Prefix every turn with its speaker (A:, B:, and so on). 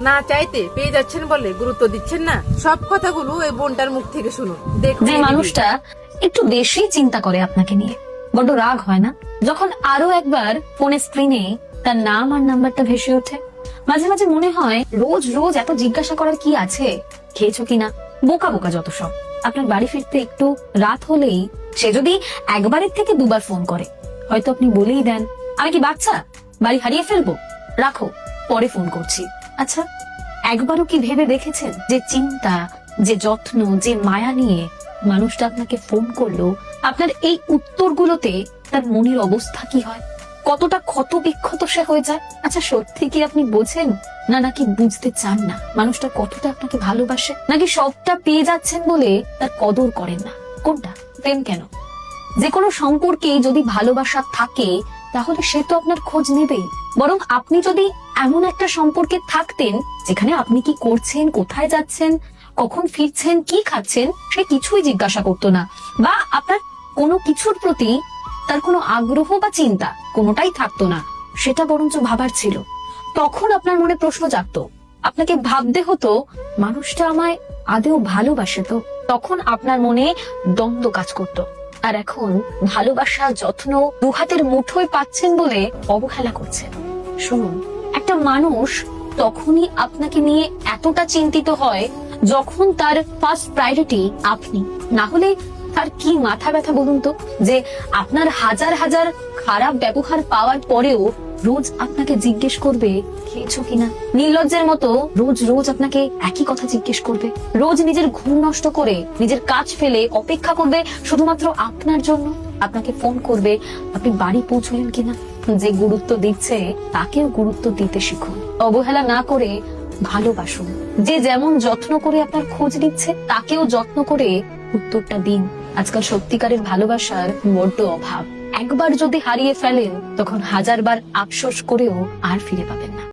A: না চাইতে পেয়ে যাচ্ছেন বলে গুরুত্ব দিচ্ছেন না। সব কথাগুলো এই বোনটার মুখ থেকে শুনুন। দেখুন,
B: যে মানুষটা একটু বেশি চিন্তা করে আপনাকে নিয়ে, বড্ড রাগ হয় না যখন আরো একবার ফোনের স্ক্রিনে তার নাম আর নাম্বারটা ভেসে ওঠে? মাঝে মাঝে মনে হয় রোজ রোজ এত জিজ্ঞাসা করার কি আছে, খেয়েছো কিনা, বোকা বোকা যত সব। আপনার বাড়ি ফিরতে একটু রাত হলেই সে যদি একবারের থেকে দুবার ফোন করে, হয়তো আপনি বলেই দেন, আমি কি বাচ্চা, বাড়ি হারিয়ে ফেলবো, রাখো, পরে ফোন করছি। আচ্ছা, একবারও কি ভেবে দেখেছেন যে চিন্তা, যে যত্ন, যে মায়া নিয়ে মানুষটা আপনাকে ফোন করলো, আপনার এই উত্তরগুলোতে তার মনের অবস্থা কি হয়, কতটা ক্ষত বিক্ষত সে হয়ে যায়? আচ্ছা, সত্যি কি আপনি বোঝেন না, নাকি বুঝতে চান না মানুষটা কতটা আপনাকে ভালোবাসে? নাকি সবটা পেয়ে যাচ্ছেন বলে তার কদর করেন না? কোনটা? প্রেম কেন, যে কোনো সম্পর্কেই যদি ভালোবাসা থাকে তাহলে সে তো আপনার খোঁজ নেবেই। বরং আপনি যদি এমন একটা সম্পর্কে থাকতেন যেখানে আপনি কি করছেন, কোথায় যাচ্ছেন, কখন ফিরছেন, কি খাচ্ছেন, সে কিছুই জিজ্ঞাসা করতো না, বা আপনার কোনো কিছুর প্রতি তার কোনো আগ্রহ বা চিন্তা কোনোটাই থাকতো না, সেটা বরঞ্চ ভাবার ছিল, তখন আপনার মনে প্রশ্ন জাগতো, আপনাকে ভাবতে হতো মানুষটা আমায় আদেও ভালোবাসে তো? তখন আপনার মনে দ্বন্দ্ব কাজ করতো। আর এখন ভালোবাসা, যত্ন দুহাতের মুঠোয় পাচ্ছেন বলে অবহেলা করছেন। শুনুন, একটা মানুষ তখনই আপনাকে নিয়ে এতটা চিন্তিত হয় যখন তার ফার্স্ট প্রায়োরিটি আপনি। না হলে তার কি মাথা ব্যথা বলুন তো, যে আপনার হাজার হাজার খারাপ ব্যবহার পাওয়ার পরেও রোজ আপনাকে জিজ্ঞেস করবে খেয়েছো কিনা। নির্লজ্জের মতো রোজ রোজ আপনাকে একই কথা জিজ্ঞেস করবে, রোজ নিজের ঘুম নষ্ট করে, নিজের কাজ ফেলে অপেক্ষা করবে শুধুমাত্র আপনার জন্য। আপনাকে ফোন করবে আপনি বাড়ি পৌঁছলেন কিনা। যে গুরুত্ব দিচ্ছে তাকেও গুরুত্ব দিতে শিখুন, অবহেলা না করে ভালোবাসুন। যে যেমন যত্ন করে আপনার খোঁজ নিচ্ছে তাকেও যত্ন করে উত্তরটা দিন। আজকাল সত্যিকারের ভালোবাসার বড্ড অভাব। একবার যদি হারিয়ে ফেলেন তখন হাজারবার আফসোস করেও আর ফিরে পাবেন না।